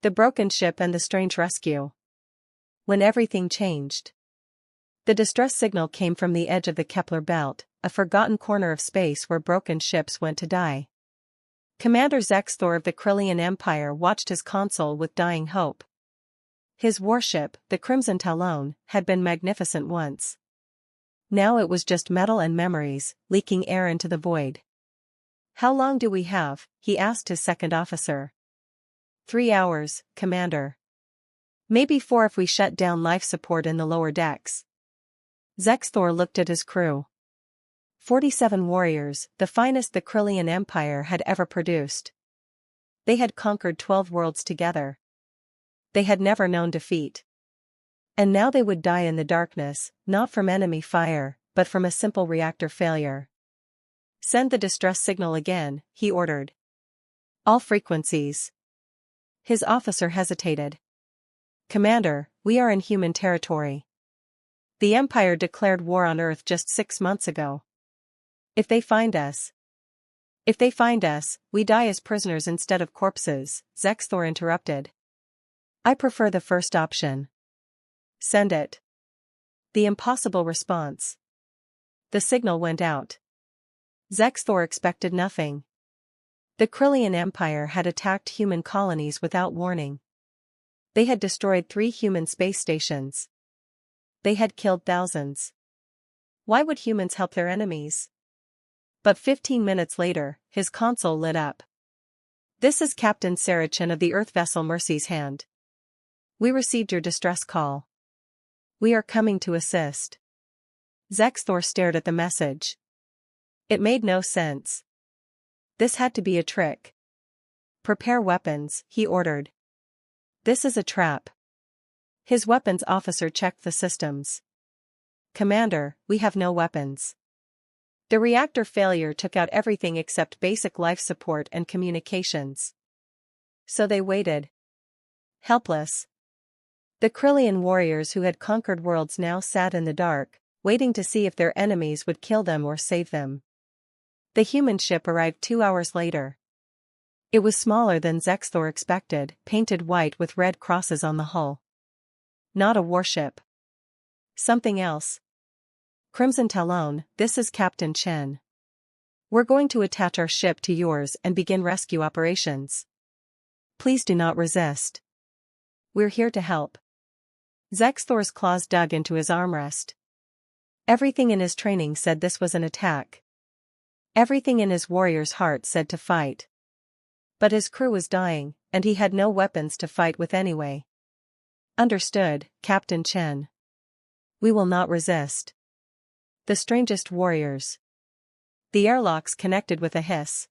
The broken ship and the strange rescue. When everything changed. The distress signal came from the edge of the Kepler belt, a forgotten corner of space where broken ships went to die. Commander Zexthor of the Krillian Empire watched his console with dying hope. His warship, the Crimson Talon, had been magnificent once. Now it was just metal and memories, leaking air into the void. "How long do we have?" he asked his second officer. 3 hours, Commander. Maybe 4 if we shut down life support in the lower decks. Zexthor looked at his crew. 47 warriors, the finest the Krillian Empire had ever produced. They had conquered 12 worlds together. They had never known defeat. And now they would die in the darkness, not from enemy fire, but from a simple reactor failure. "Send the distress signal again," he ordered. "All frequencies." His officer hesitated. "Commander, we are in human territory. The Empire declared war on Earth just 6 months ago. If they find us, we die as prisoners instead of corpses," Zexthor interrupted. "I prefer the first option." "Send it." The impossible response. The signal went out. Zexthor expected nothing. The Krillian Empire had attacked human colonies without warning. They had destroyed 3 human space stations. They had killed thousands. Why would humans help their enemies? But 15 minutes later, his console lit up. "This is Captain Sarachan of the Earth vessel Mercy's Hand. We received your distress call. We are coming to assist." Zexthor stared at the message. It made no sense. This had to be a trick. "Prepare weapons," he ordered. "This is a trap." His weapons officer checked the systems. "Commander, we have no weapons. The reactor failure took out everything except basic life support and communications." So they waited. Helpless. The Krillian warriors who had conquered worlds now sat in the dark, waiting to see if their enemies would kill them or save them. The human ship arrived 2 hours later. It was smaller than Zexthor expected, painted white with red crosses on the hull. Not a warship. Something else. "Crimson Talon, this is Captain Chen. We're going to attach our ship to yours and begin rescue operations. Please do not resist. We're here to help." Zexthor's claws dug into his armrest. Everything in his training said this was an attack. Everything in his warrior's heart said to fight. But his crew was dying, and he had no weapons to fight with anyway. "Understood, Captain Chen. We will not resist." The strangest warriors. The airlocks connected with a hiss.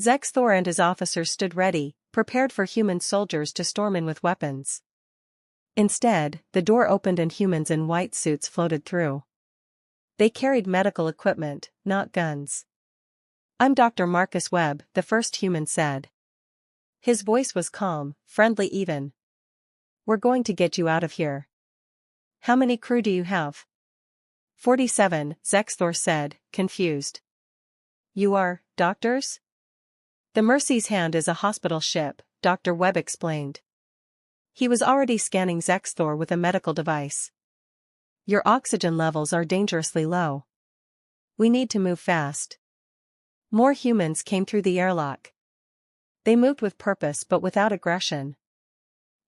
Zexthor and his officers stood ready, prepared for human soldiers to storm in with weapons. Instead, the door opened and humans in white suits floated through. They carried medical equipment, not guns. "I'm Dr. Marcus Webb," the first human said. His voice was calm, friendly even. "We're going to get you out of here. How many crew do you have?" 47, Zexthor said, confused. "You are doctors?" "The Mercy's Hand is a hospital ship," Dr. Webb explained. He was already scanning Zexthor with a medical device. "Your oxygen levels are dangerously low. We need to move fast." More humans came through the airlock. They moved with purpose but without aggression.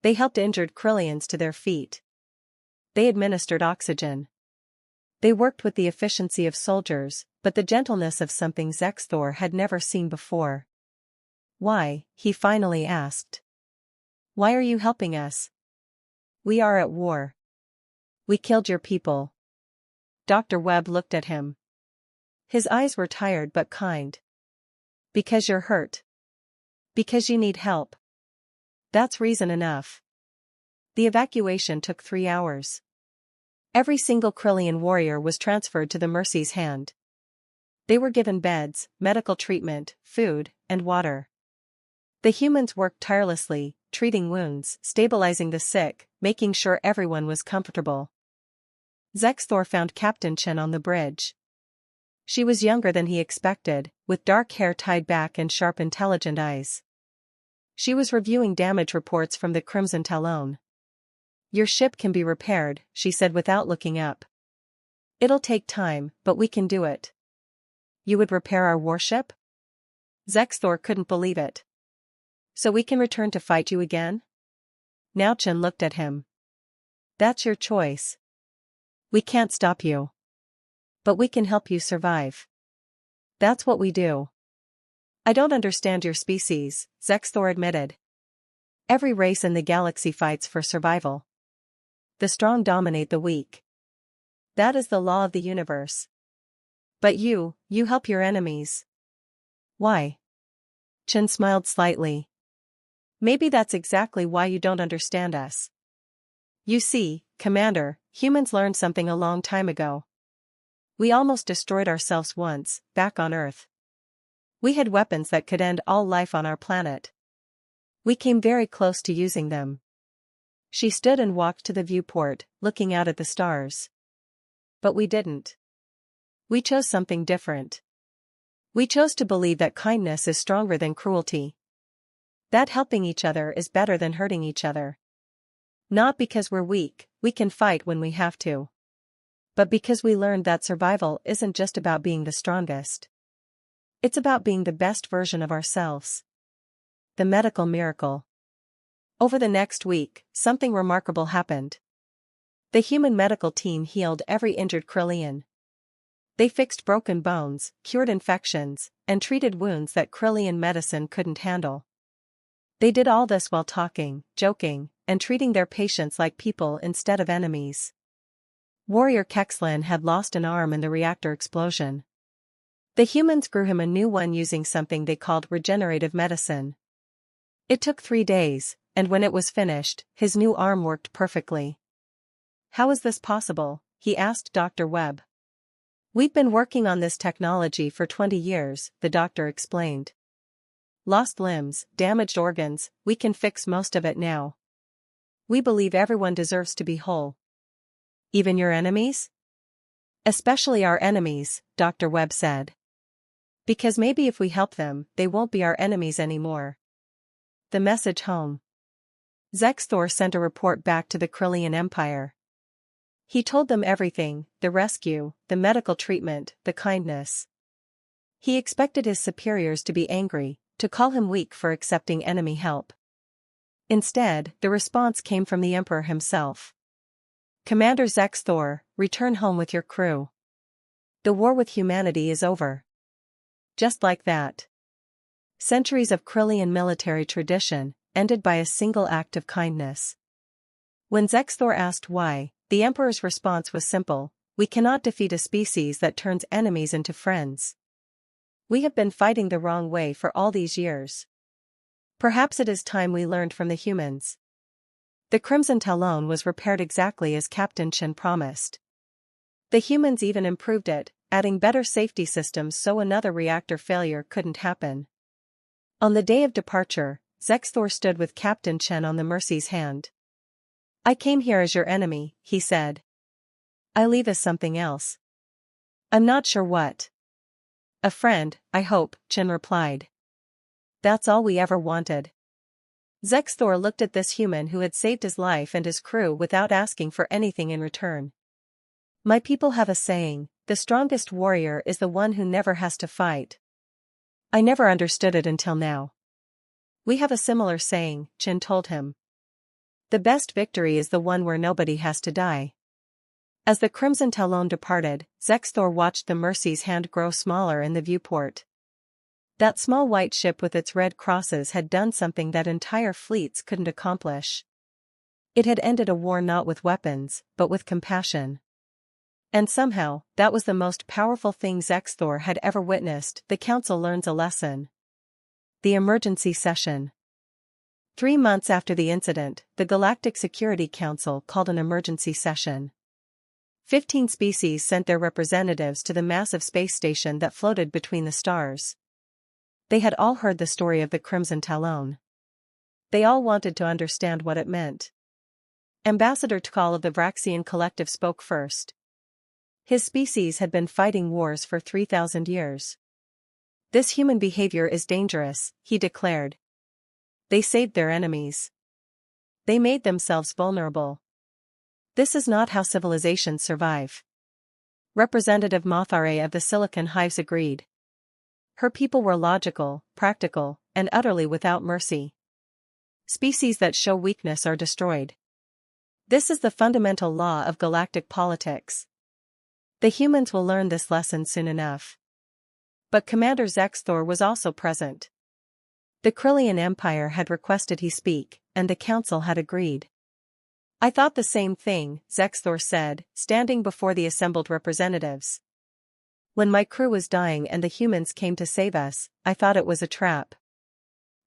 They helped injured Krillians to their feet. They administered oxygen. They worked with the efficiency of soldiers, but the gentleness of something Zexthor had never seen before. "Why?" he finally asked. "Why are you helping us?" "We are at war. We killed your people." Dr. Webb looked at him. His eyes were tired but kind. "Because you're hurt. Because you need help. That's reason enough." The evacuation took 3 hours. Every single Krillian warrior was transferred to the Mercy's Hand. They were given beds, medical treatment, food, and water. The humans worked tirelessly, treating wounds, stabilizing the sick, making sure everyone was comfortable. Zexthor found Captain Chen on the bridge. She was younger than he expected, with dark hair tied back and sharp intelligent eyes. She was reviewing damage reports from the Crimson Talon. "Your ship can be repaired," she said without looking up. "It'll take time, but we can do it." "You would repair our warship?" Zexthor couldn't believe it. "So we can return to fight you again?" Now Chen looked at him. "That's your choice. We can't stop you. But we can help you survive. That's what we do." "I don't understand your species," Zexthor admitted. "Every race in the galaxy fights for survival. The strong dominate the weak. That is the law of the universe. But you help your enemies." "Why?" Chen smiled slightly. "Maybe that's exactly why you don't understand us. You see, Commander, humans learned something a long time ago. We almost destroyed ourselves once, back on Earth. We had weapons that could end all life on our planet. We came very close to using them." She stood and walked to the viewport, looking out at the stars. "But we didn't. We chose something different. We chose to believe that kindness is stronger than cruelty. That helping each other is better than hurting each other. Not because we're weak, we can fight when we have to. But because we learned that survival isn't just about being the strongest. It's about being the best version of ourselves." The medical miracle. Over the next week, something remarkable happened. The human medical team healed every injured Krillian. They fixed broken bones, cured infections, and treated wounds that Krillian medicine couldn't handle. They did all this while talking, joking, and treating their patients like people instead of enemies. Warrior Kexlan had lost an arm in the reactor explosion. The humans grew him a new one using something they called regenerative medicine. It took 3 days, and when it was finished, his new arm worked perfectly. "How is this possible?" he asked Dr. Webb. "We've been working on this technology for 20 years, the doctor explained. Lost limbs, damaged organs, we can fix most of it now. We believe everyone deserves to be whole. Even your enemies?" "Especially our enemies," Dr. Webb said. "Because maybe if we help them, they won't be our enemies anymore." The message home. Zexthor sent a report back to the Krillian Empire. He told them everything: the rescue, the medical treatment, the kindness. He expected his superiors to be angry, to call him weak for accepting enemy help. Instead, the response came from the Emperor himself. "Commander Zexthor, return home with your crew. The war with humanity is over." Just like that. Centuries of Krillian military tradition, ended by a single act of kindness. When Zexthor asked why, the Emperor's response was simple: "We cannot defeat a species that turns enemies into friends. We have been fighting the wrong way for all these years. Perhaps it is time we learned from the humans." The Crimson Talon was repaired exactly as Captain Chen promised. The humans even improved it, adding better safety systems so another reactor failure couldn't happen. On the day of departure, Zexthor stood with Captain Chen on the Mercy's hand. "I came here as your enemy," he said. "I leave as something else. I'm not sure what." "A friend, I hope," Chen replied. "That's all we ever wanted." Zexthor looked at this human who had saved his life and his crew without asking for anything in return. "My people have a saying, the strongest warrior is the one who never has to fight. I never understood it until now." "We have a similar saying," Chen told him. "The best victory is the one where nobody has to die." As the Crimson Talon departed, Zexthor watched the Mercy's hand grow smaller in the viewport. That small white ship with its red crosses had done something that entire fleets couldn't accomplish. It had ended a war not with weapons, but with compassion. And somehow, that was the most powerful thing Zexthor had ever witnessed. The Council learns a lesson. The emergency session. 3 months after the incident, the Galactic Security Council called an emergency session. 15 species sent their representatives to the massive space station that floated between the stars. They had all heard the story of the Crimson Talon. They all wanted to understand what it meant. Ambassador Tkal of the Vraxian Collective spoke first. His species had been fighting wars for 3,000 years. "This human behavior is dangerous," he declared. They saved their enemies. They made themselves vulnerable. This is not how civilizations survive. Representative Mothare of the Silicon Hives agreed. Her people were logical, practical, and utterly without mercy. Species that show weakness are destroyed. This is the fundamental law of galactic politics. The humans will learn this lesson soon enough. But Commander Zexthor was also present. The Krillian Empire had requested he speak, and the Council had agreed. I thought the same thing, Zexthor said, standing before the assembled representatives. When my crew was dying and the humans came to save us, I thought it was a trap.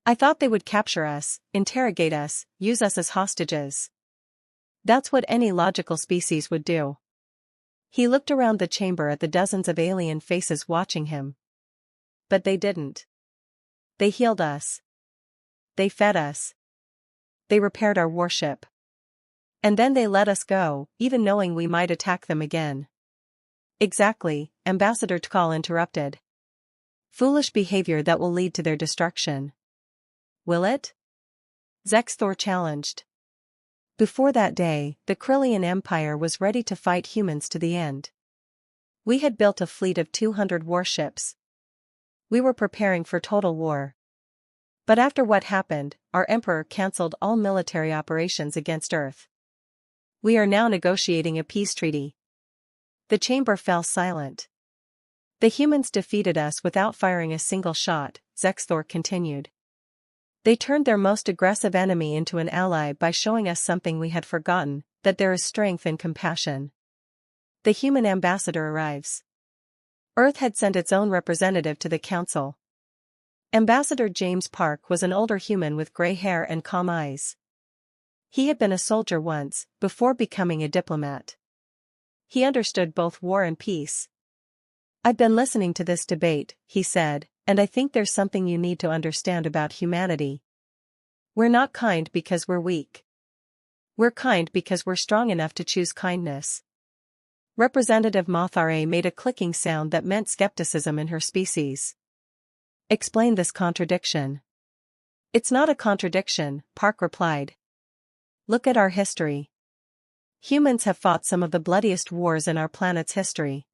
I thought they would capture us, interrogate us, use us as hostages. That's what any logical species would do. He looked around the chamber at the dozens of alien faces watching him. But they didn't. They healed us. They fed us. They repaired our warship. And then they let us go, even knowing we might attack them again. Exactly, Ambassador Tkal interrupted. Foolish behavior that will lead to their destruction. Will it? Zexthor challenged. Before that day, the Krillian Empire was ready to fight humans to the end. We had built a fleet of 200 warships. We were preparing for total war. But after what happened, our Emperor cancelled all military operations against Earth. We are now negotiating a peace treaty. The chamber fell silent. The humans defeated us without firing a single shot, Zexthor continued. They turned their most aggressive enemy into an ally by showing us something we had forgotten, that there is strength in compassion. The human ambassador arrives. Earth had sent its own representative to the council. Ambassador James Park was an older human with gray hair and calm eyes. He had been a soldier once, before becoming a diplomat. He understood both war and peace. I've been listening to this debate, he said, and I think there's something you need to understand about humanity. We're not kind because we're weak. We're kind because we're strong enough to choose kindness. Representative Mothare made a clicking sound that meant skepticism in her species. Explain this contradiction. It's not a contradiction, Park replied. Look at our history. Humans have fought some of the bloodiest wars in our planet's history.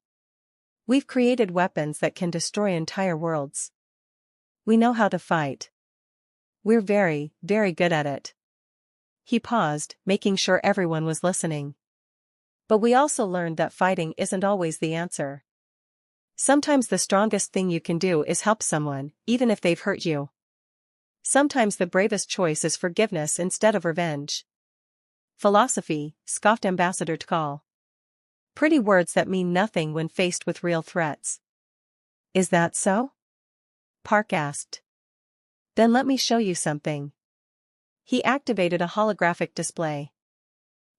We've created weapons that can destroy entire worlds. We know how to fight. We're very, very good at it. He paused, making sure everyone was listening. But we also learned that fighting isn't always the answer. Sometimes the strongest thing you can do is help someone, even if they've hurt you. Sometimes the bravest choice is forgiveness instead of revenge. Philosophy, scoffed Ambassador Tkal. Pretty words that mean nothing when faced with real threats. Is that so? Park asked. Then let me show you something. He activated a holographic display.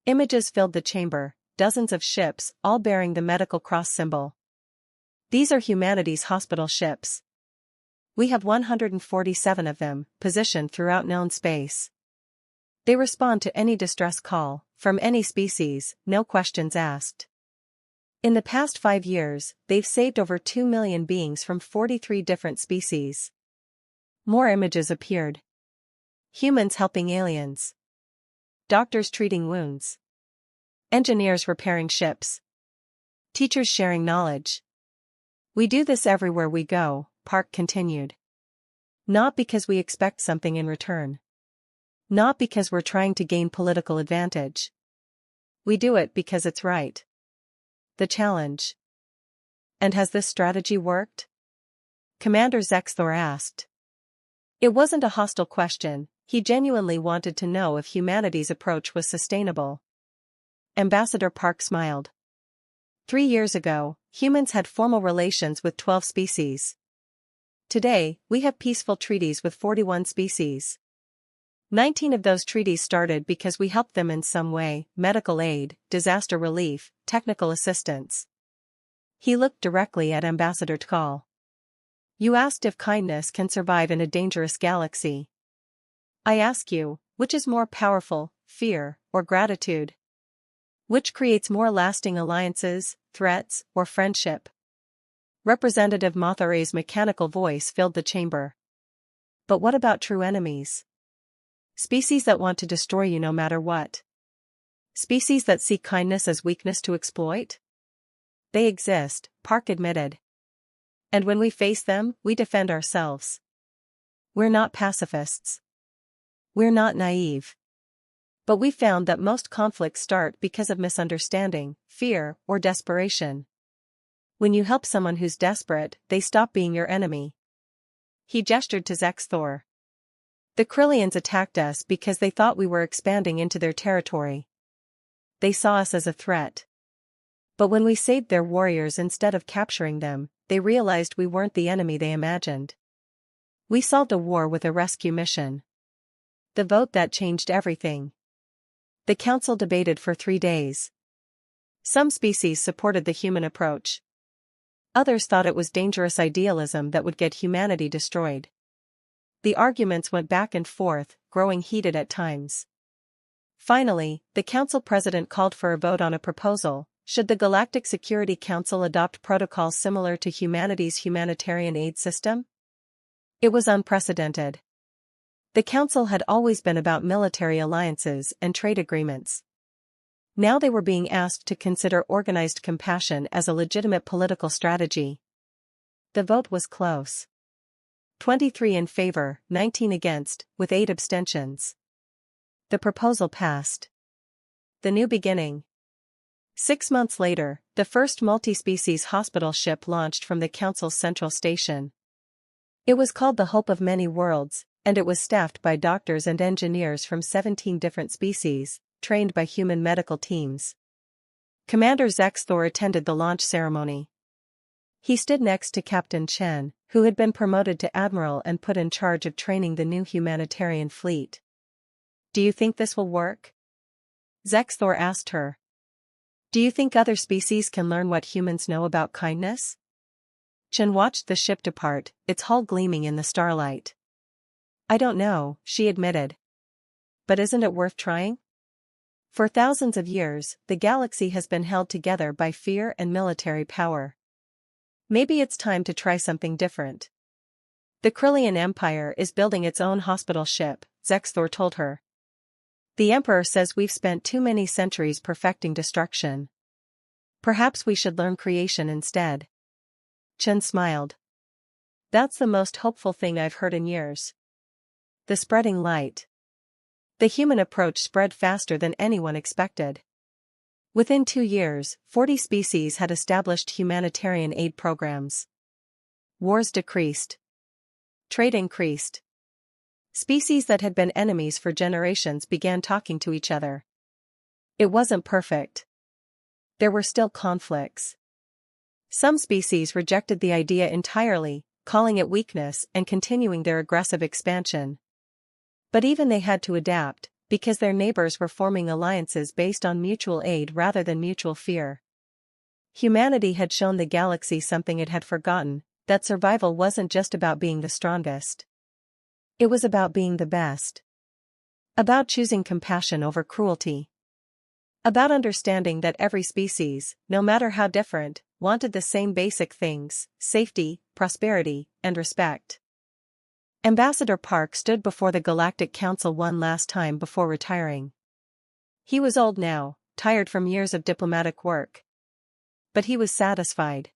Images filled the chamber, dozens of ships, all bearing the medical cross symbol. These are humanity's hospital ships. We have 147 of them, positioned throughout known space. They respond to any distress call, from any species, no questions asked. In the past 5 years, they've saved over 2 million beings from 43 different species. More images appeared. Humans helping aliens. Doctors treating wounds. Engineers repairing ships. Teachers sharing knowledge. We do this everywhere we go, Park continued. Not because we expect something in return. Not because we're trying to gain political advantage. We do it because it's right. The challenge. And has this strategy worked? Commander Zexthor asked. It wasn't a hostile question, he genuinely wanted to know if humanity's approach was sustainable. Ambassador Park smiled. 3 years ago, humans had formal relations with 12 species. Today, we have peaceful treaties with 41 species. 19 of those treaties started because we helped them in some way, medical aid, disaster relief, technical assistance. He looked directly at Ambassador Tkal. You asked if kindness can survive in a dangerous galaxy. I ask you, which is more powerful, fear or gratitude? Which creates more lasting alliances, threats, or friendship? Representative Mothare's mechanical voice filled the chamber. But what about true enemies? Species that want to destroy you no matter what. Species that see kindness as weakness to exploit? They exist, Park admitted. And when we face them, we defend ourselves. We're not pacifists. We're not naive. But we found that most conflicts start because of misunderstanding, fear, or desperation. When you help someone who's desperate, they stop being your enemy. He gestured to Zexthor. The Krillians attacked us because they thought we were expanding into their territory. They saw us as a threat. But when we saved their warriors instead of capturing them, they realized we weren't the enemy they imagined. We solved a war with a rescue mission. The vote that changed everything. The council debated for 3 days. Some species supported the human approach. Others thought it was dangerous idealism that would get humanity destroyed. The arguments went back and forth, growing heated at times. Finally, the council president called for a vote on a proposal: should the Galactic Security Council adopt protocols similar to humanity's humanitarian aid system? It was unprecedented. The council had always been about military alliances and trade agreements. Now they were being asked to consider organized compassion as a legitimate political strategy. The vote was close. 23 in favor, 19 against, with 8 abstentions. The proposal passed. The new beginning. 6 months later, the first multi-species hospital ship launched from the Council's central station. It was called the Hope of Many Worlds, and it was staffed by doctors and engineers from 17 different species, trained by human medical teams. Commander Zexthor attended the launch ceremony. He stood next to Captain Chen, who had been promoted to admiral and put in charge of training the new humanitarian fleet. "Do you think this will work?" Zexthor asked her. "Do you think other species can learn what humans know about kindness?" Chen watched the ship depart, its hull gleaming in the starlight. "I don't know," she admitted. "But isn't it worth trying? For thousands of years, the galaxy has been held together by fear and military power. Maybe it's time to try something different." "The Krillian Empire is building its own hospital ship," Zexthor told her. "The Emperor says we've spent too many centuries perfecting destruction. Perhaps we should learn creation instead." Chen smiled. "That's the most hopeful thing I've heard in years." The spreading light. The human approach spread faster than anyone expected. Within 2 years, 40 species had established humanitarian aid programs. Wars decreased. Trade increased. Species that had been enemies for generations began talking to each other. It wasn't perfect. There were still conflicts. Some species rejected the idea entirely, calling it weakness and continuing their aggressive expansion. But even they had to adapt, because their neighbors were forming alliances based on mutual aid rather than mutual fear. Humanity had shown the galaxy something it had forgotten: that survival wasn't just about being the strongest. It was about being the best. About choosing compassion over cruelty. About understanding that every species, no matter how different, wanted the same basic things: safety, prosperity, and respect. Ambassador Park stood before the Galactic Council one last time before retiring. He was old now, tired from years of diplomatic work. But he was satisfied.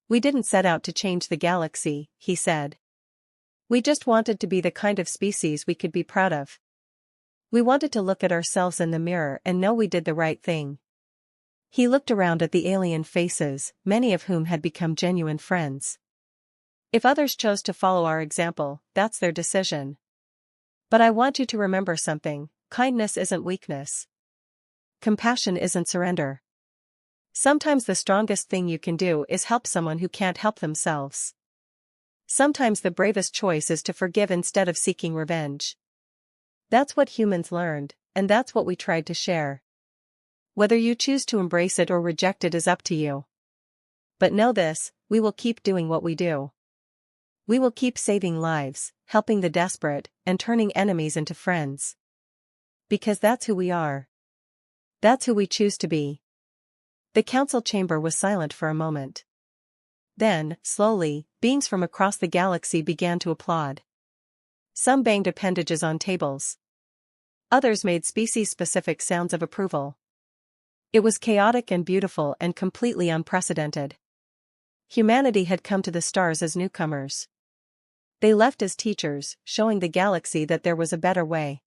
"We didn't set out to change the galaxy," he said. "We just wanted to be the kind of species we could be proud of. We wanted to look at ourselves in the mirror and know we did the right thing." He looked around at the alien faces, many of whom had become genuine friends. "If others chose to follow our example, that's their decision. But I want you to remember something: kindness isn't weakness. Compassion isn't surrender. Sometimes the strongest thing you can do is help someone who can't help themselves. Sometimes the bravest choice is to forgive instead of seeking revenge." That's what humans learned, and that's what we tried to share. Whether you choose to embrace it or reject it is up to you. But know this: we will keep doing what we do. We will keep saving lives, helping the desperate, and turning enemies into friends. Because that's who we are. That's who we choose to be. The council chamber was silent for a moment. Then, slowly, beings from across the galaxy began to applaud. Some banged appendages on tables. Others made species-specific sounds of approval. It was chaotic and beautiful and completely unprecedented. Humanity had come to the stars as newcomers. They left as teachers, showing the galaxy that there was a better way.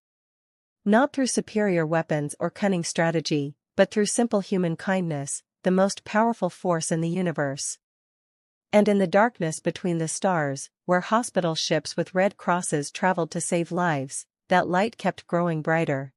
Not through superior weapons or cunning strategy, but through simple human kindness, the most powerful force in the universe. And in the darkness between the stars, where hospital ships with red crosses traveled to save lives, that light kept growing brighter.